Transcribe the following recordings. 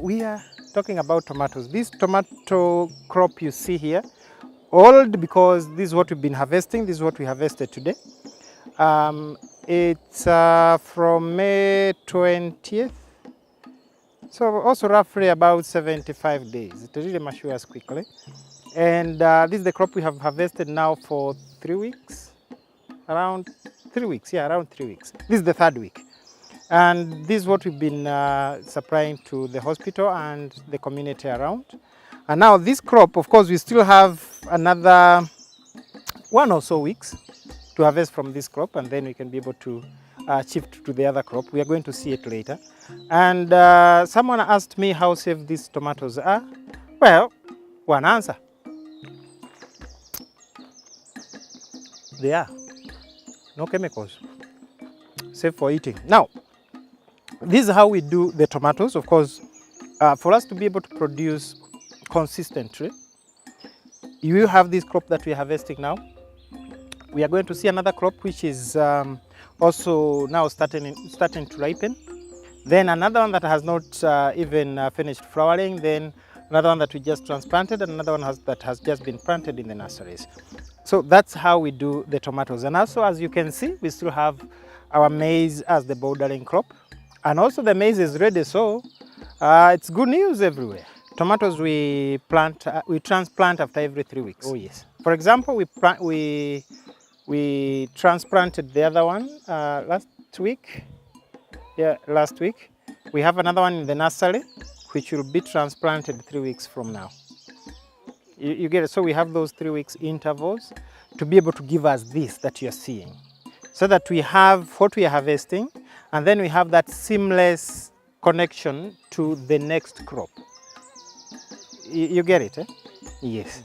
We are talking about tomatoes. This tomato crop you see here, old because this is what we've been harvesting. This is what we harvested today. It's from May 20th, so also roughly about 75 days. It really matures quickly. And this is the crop we have harvested now for 3 weeks, around 3 weeks, yeah, around 3 weeks. This is the third week. And this is what we've been supplying to the hospital and the community around. And now this crop, of course, we still have another 1 or so weeks to harvest from this crop, and then we can be able to shift to the other crop. We are going to see it later. And someone asked me how safe these tomatoes are. Well, one answer. They are. No chemicals. Safe for eating. Now, this is how we do the tomatoes. Of course, for us to be able to produce consistently, you will have this crop that we are harvesting now. We are going to see another crop which is also now starting to ripen. Then another one that has not even finished flowering. Then another one that we just transplanted, and another one that has just been planted in the nurseries. So that's how we do the tomatoes. And also, as you can see, we still have our maize as the bordering crop. And also the maize is ready, so it's good news everywhere. Tomatoes we transplant after every 3 weeks. Oh yes. For example, we transplanted the other one last week. Yeah, last week. We have another one in the nursery, which will be transplanted 3 weeks from now. You get it? So we have those 3 weeks intervals to be able to give us this that you're seeing. So that we have what we are harvesting, and then we have that seamless connection to the next crop. You get it, eh? Yes.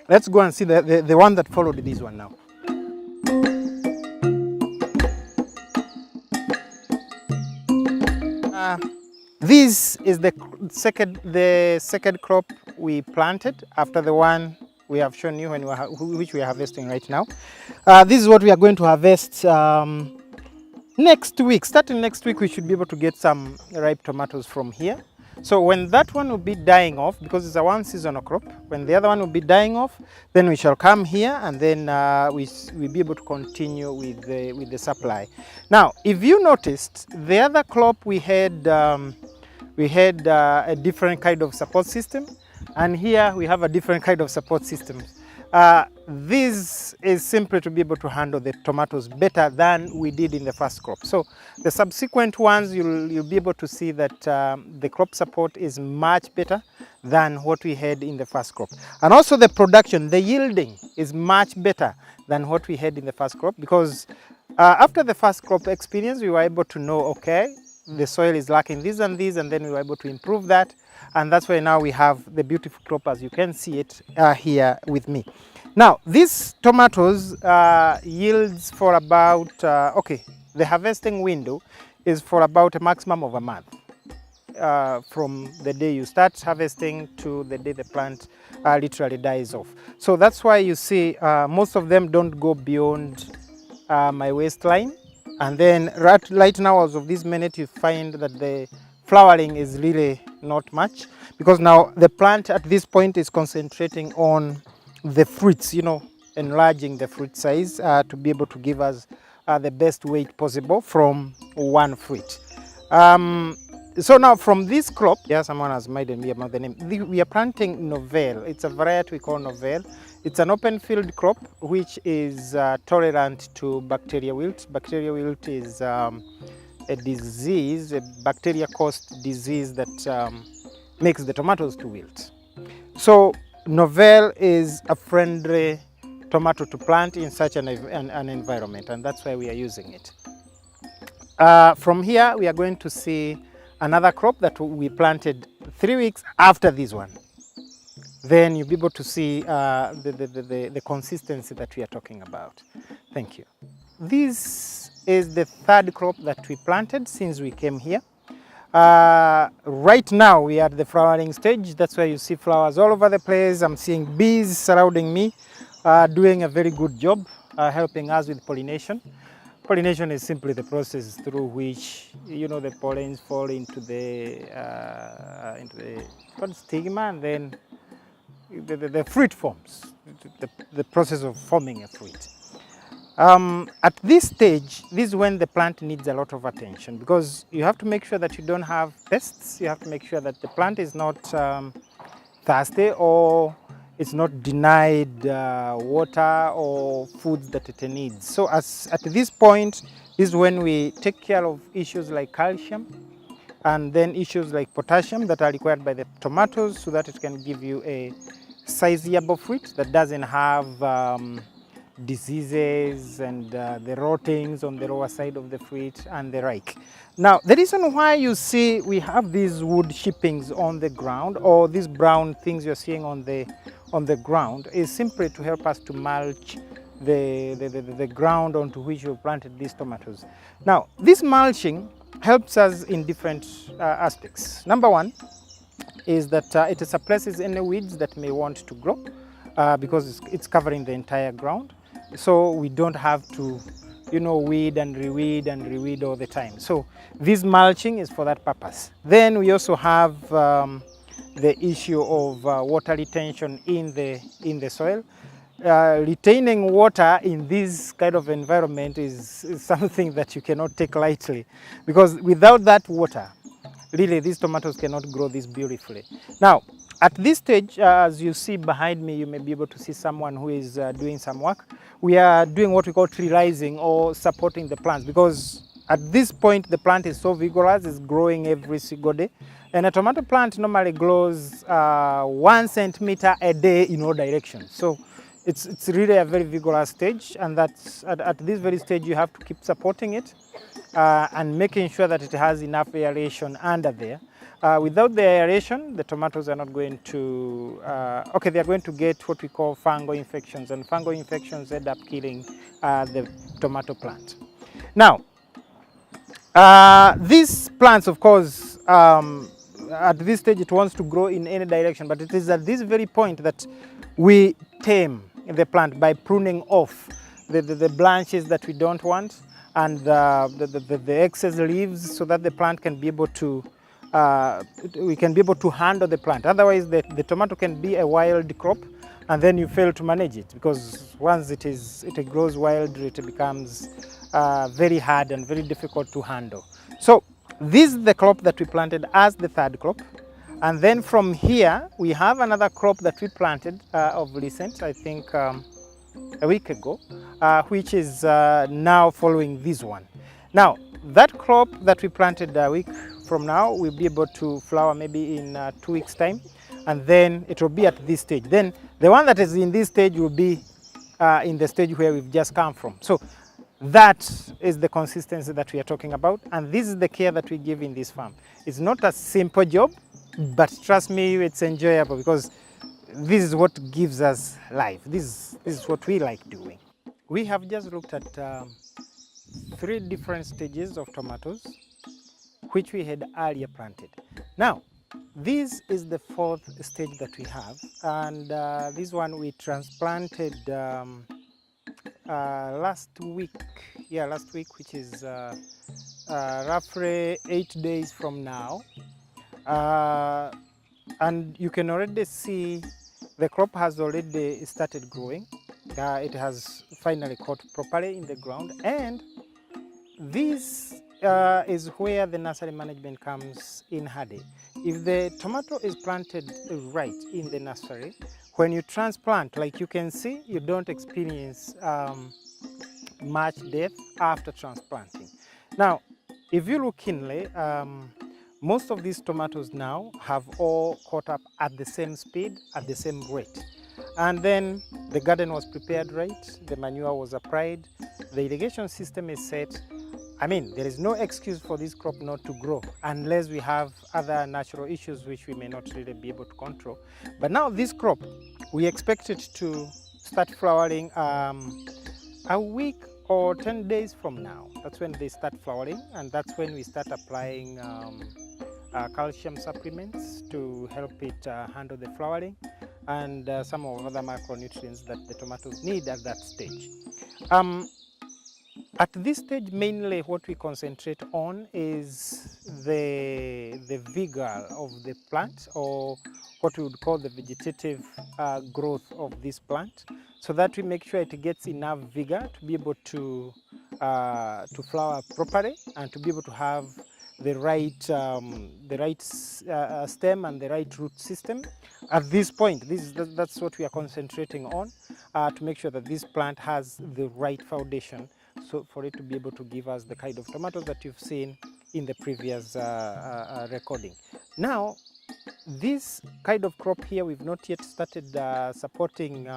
Let's go and see the one that followed this one now. This is the second crop we planted after the one we have shown you which we are harvesting right now. This is what we are going to harvest next week. Starting next week, we should be able to get some ripe tomatoes from here. So when that one will be dying off, because it's a one seasonal crop, when the other one will be dying off, then we shall come here, and then we'll be able to continue with the supply. Now, if you noticed, the other crop we had a different kind of support system, and here we have a different kind of support system. This is simply to be able to handle the tomatoes better than we did in the first crop. So the subsequent ones, you'll be able to see that the crop support is much better than what we had in the first crop. And also the production, the yielding is much better than what we had in the first crop, because after the first crop experience, we were able to know, okay, the soil is lacking this and this, and then we were able to improve that. And that's why now we have the beautiful crop, as you can see it here with me. Now, these tomatoes yields for about, the harvesting window is for about a maximum of a month. From the day you start harvesting to the day the plant literally dies off. So that's why you see most of them don't go beyond my waistline. And then right now, as of this minute, you find that the flowering is really not much, because now the plant at this point is concentrating on the fruits, enlarging the fruit size to be able to give us the best weight possible from one fruit. So now from this crop, someone has reminded me about the name. We are planting Novelle. It's a variety we call Novelle. It's an open field crop which is tolerant to bacteria wilt. Bacteria wilt is a disease, a bacteria-caused disease that makes the tomatoes to wilt. So Novelle is a friendly tomato to plant in such an environment, and that's why we are using it. From here, we are going to see another crop that we planted 3 weeks after this one. Then you'll be able to see the consistency that we are talking about. Thank you. This is the third crop that we planted since we came here. Right now we are at the flowering stage. That's why you see flowers all over the place. I'm seeing bees surrounding me, doing a very good job, helping us with pollination. Pollination is simply the process through which, you know, the pollens fall into the stigma, and then the fruit forms, the process of forming a fruit. At this stage, this is when the plant needs a lot of attention, because you have to make sure that you don't have pests. You have to make sure that the plant is not thirsty, or it's not denied water or foods that it needs. So at this point is when we take care of issues like calcium, and then issues like potassium that are required by the tomatoes, so that it can give you a sizable fruit that doesn't have diseases and the rottings on the lower side of the fruit and the like. Now, the reason why you see we have these wood chippings on the ground, or these brown things you're seeing on the ground, is simply to help us to mulch the ground onto which we planted these tomatoes. Now, this mulching helps us in different aspects. Number one is that it suppresses any weeds that may want to grow, because it's covering the entire ground. So we don't have to, you know, weed and reweed all the time. So this mulching is for that purpose. Then we also have the issue of water retention in the soil. Retaining water in this kind of environment is something that you cannot take lightly, because without that water, really these tomatoes cannot grow this beautifully. Now, at this stage, as you see behind me, you may be able to see someone who is doing some work. We are doing what we call tree rising, or supporting the plants, because at this point the plant is so vigorous, it's growing every single day. And a tomato plant normally grows 1 centimeter a day in all directions. So it's really a very vigorous stage, and that's at this very stage you have to keep supporting it and making sure that it has enough aeration under there. Without the aeration, the tomatoes are not going to, they are going to get what we call fungal infections, and fungal infections end up killing the tomato plant. Now, these plants, of course, at this stage it wants to grow in any direction, but it is at this very point that we tame the plant by pruning off the branches that we don't want, and the excess leaves, so that the plant can be able to we can be able to handle the plant. Otherwise, the tomato can be a wild crop, and then you fail to manage it, because once it grows wild, it becomes very hard and very difficult to handle. So this is the crop that we planted as the third crop, and then from here we have another crop that we planted of recent, I think a week ago, which is now following this one. Now, that crop that we planted a week from now will be able to flower maybe in 2 weeks' time, and then it will be at this stage. Then the one that is in this stage will be in the stage where we've just come from. So that is the consistency that we are talking about, and this is the care that we give in this farm. It's not a simple job, but trust me, it's enjoyable, because this is what gives us life. This is what we like doing. We have just looked at 3 different stages of tomatoes, which we had earlier planted. Now, this is the 4th stage that we have, and this one we transplanted last week, which is roughly 8 days from now. And you can already see the crop has already started growing. It has finally caught properly in the ground, and this is where the nursery management comes in handy. If the tomato is planted right in the nursery, when you transplant, like you can see, you don't experience much death after transplanting. Now, if you look keenly, most of these tomatoes now have all caught up at the same speed, at the same rate. And then the garden was prepared right, the manure was applied, the irrigation system is set. I mean, there is no excuse for this crop not to grow, unless we have other natural issues which we may not really be able to control. But now this crop, we expect it to start flowering a week or 10 days from now. That's when they start flowering, and that's when we start applying calcium supplements to help it handle the flowering, and some of other micronutrients that the tomatoes need at that stage. At this stage, mainly what we concentrate on is the vigor of the plant, or what we would call the vegetative growth of this plant, so that we make sure it gets enough vigor to be able to flower properly and to be able to have the right stem and the right root system. At this point, that's what we are concentrating on, to make sure that this plant has the right foundation, so for it to be able to give us the kind of tomatoes that you've seen in the previous recording. Now, this kind of crop here, we've not yet started supporting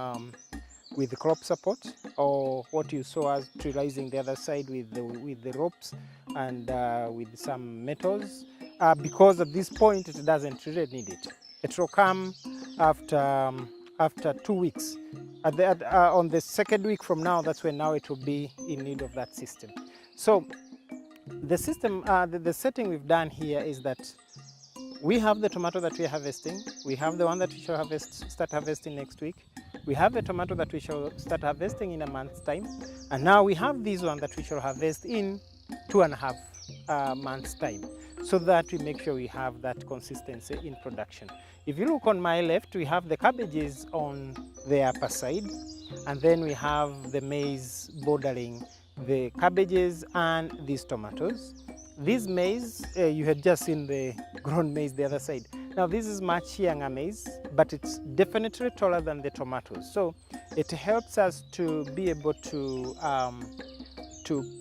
with the crop support, or what you saw us trializing the other side with the ropes and with some metals, because at this point it doesn't really need it. It will come after 2 weeks. On the second week from now, that's when now it will be in need of that system. So the system, the setting we've done here is that we have the tomato that we are harvesting. We have the one that we shall start harvesting next week. We have the tomato that we shall start harvesting in a month's time. And now we have this one that we shall harvest in 2.5 months' time, so that we make sure we have that consistency in production. If you look on my left, we have the cabbages on the upper side, and then we have the maize bordering the cabbages and these tomatoes. This maize, you had just seen the grown maize the other side. Now this is much younger maize, but it's definitely taller than the tomatoes. So it helps us to be able to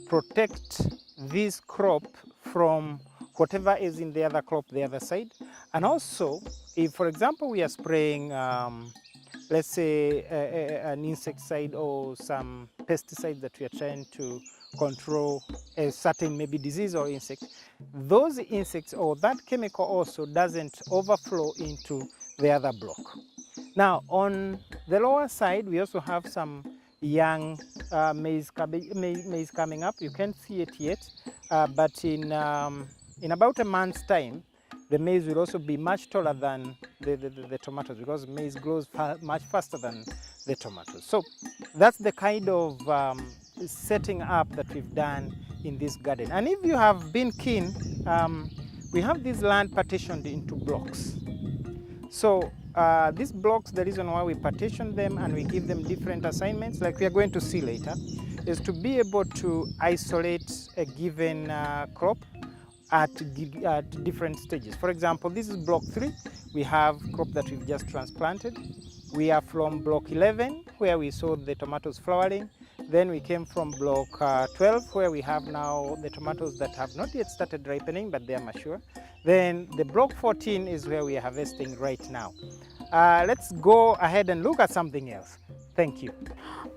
protect this crop from whatever is in the other crop the other side. And also, if for example we are spraying, let's say an insecticide or some pesticide that we are trying to control a certain maybe disease or insect, those insects or that chemical also doesn't overflow into the other block. Now on the lower side, we also have some young maize coming up. You can't see it yet, but in about a month's time, the maize will also be much taller than the tomatoes, because maize grows much faster than the tomatoes. So that's the kind of setting up that we've done in this garden. And if you have been keen, we have this land partitioned into blocks. So these blocks, the reason why we partition them and we give them different assignments, like we are going to see later, is to be able to isolate a given crop at different stages. For example, this is block 3. We have crop that we've just transplanted. We are from block 11, where we saw the tomatoes flowering. Then we came from block 12, where we have now the tomatoes that have not yet started ripening, but they are mature. Then the block 14 is where we are harvesting right now. Let's go ahead and look at something else. Thank you.